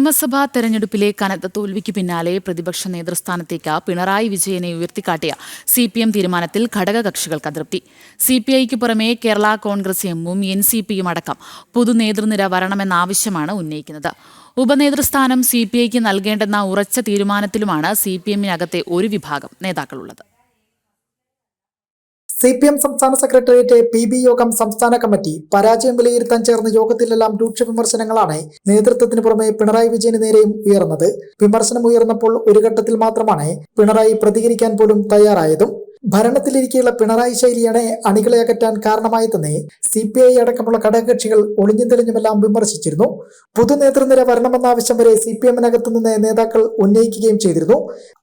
നിയമസഭാ തെരഞ്ഞെടുപ്പിലെ കനത്ത തോൽവിക്ക് പിന്നാലെ പ്രതിപക്ഷ നേതൃസ്ഥാനത്തേക്ക് പിണറായി വിജയനെ ഉയർത്തിക്കാട്ടിയ CPM തീരുമാനത്തിൽ ഘടകകക്ഷികൾക്ക് അതൃപ്തി. CPIക്ക് പുറമെ കേരള കോൺഗ്രസ് എമ്മും NCPയും അടക്കം പൊതുനേതൃനിര വരണമെന്ന ഉന്നയിക്കുന്നത്. ഉപനേതൃസ്ഥാനം CPIക്ക് നൽകേണ്ടെന്ന ഉറച്ച തീരുമാനത്തിലുമാണ് CPMനകത്തെ ഒരു വിഭാഗം നേതാക്കളുള്ളത്. CPM സംസ്ഥാന സെക്രട്ടേറിയറ്റ് PB യോഗം സംസ്ഥാന കമ്മിറ്റി പരാജയം വിലയിരുത്താൻ ചേർന്ന യോഗത്തിലെല്ലാം രൂക്ഷ വിമർശനങ്ങളാണ് നേതൃത്വത്തിന് പുറമെ പിണറായി വിജയന് നേരെയും ഉയർന്നത്. വിമർശനം ഉയർന്നപ്പോൾ ഒരു ഘട്ടത്തിൽ മാത്രമാണ് പിണറായി പ്രതികരിക്കാൻ പോലും തയ്യാറായതും. ഭരണത്തിലിരിക്കെയുള്ള പിണറായി ശൈലിയാണ് അണികളെ അകറ്റാൻ കാരണമായതെന്ന് CPI അടക്കമുള്ള ഘടകകക്ഷികൾ ഒളിഞ്ഞും തെളിഞ്ഞുമെല്ലാം വിമർശിച്ചിരുന്നു. പുതുനേതൃനിര വരണമെന്ന ആവശ്യം വരെ CPMനകത്തു നിന്ന് നേതാക്കൾ ഉന്നയിക്കുകയും ചെയ്തിരുന്നു.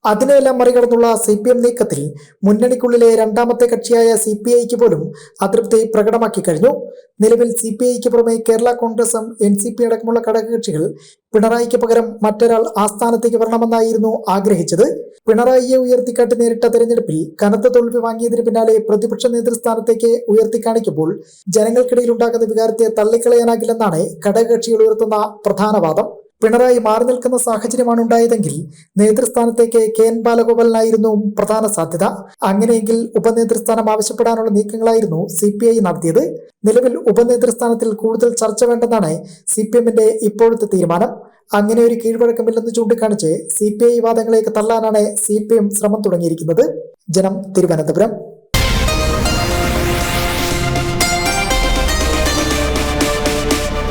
അതിനെല്ലാം മറികടന്നുള്ള CPM നീക്കത്തിൽ മുന്നണിക്കുള്ളിലെ രണ്ടാമത്തെ കക്ഷിയായ CPIക്ക് പോലും അതൃപ്തി പ്രകടമാക്കി കഴിഞ്ഞു. നിലവിൽ CPIക്ക് പുറമെ കേരള കോൺഗ്രസും NCP അടക്കമുള്ള ഘടകകക്ഷികൾ പിണറായിക്ക് പകരം മറ്റൊരാൾ ആസ്ഥാനത്തേക്ക് വരണമെന്നായിരുന്നു ആഗ്രഹിച്ചത്. പിണറായിയെ ഉയർത്തിക്കാട്ടി നേരിട്ട തെരഞ്ഞെടുപ്പിൽ കനത്ത തോൽവി വാങ്ങിയതിന് പിന്നാലെ പ്രതിപക്ഷ നേതൃസ്ഥാനത്തേക്ക് ഉയർത്തിക്കാണിക്കുമ്പോൾ ജനങ്ങൾക്കിടയിൽ ഉണ്ടാകുന്ന വികാരത്തെ തള്ളിക്കളയാനാകില്ലെന്നാണ് ഘടകകക്ഷികൾ ഉയർത്തുന്ന പ്രധാന വാദം. പിണറായി മാറി നിൽക്കുന്ന സാഹചര്യമാണ് ഉണ്ടായതെങ്കിൽ നേതൃസ്ഥാനത്തേക്ക് KN ബാലഗോപാലനായിരുന്നു പ്രധാന സാധ്യത. അങ്ങനെയെങ്കിൽ ഉപനേതൃസ്ഥാനം ആവശ്യപ്പെടാനുള്ള നീക്കങ്ങളായിരുന്നു CPI നടത്തിയത്. നിലവിൽ ഉപനേതൃസ്ഥാനത്തിൽ കൂടുതൽ ചർച്ച വേണ്ടെന്നാണ് CPMന്റെ ഇപ്പോഴത്തെ തീരുമാനം. അങ്ങനെ ഒരു കീഴ്വഴക്കമില്ലെന്ന് ചൂണ്ടിക്കാണിച്ച് CPI വാദങ്ങളേക്ക് തള്ളാനാണ് CPM ശ്രമം തുടങ്ങിയിരിക്കുന്നത്. ജനം, തിരുവനന്തപുരം.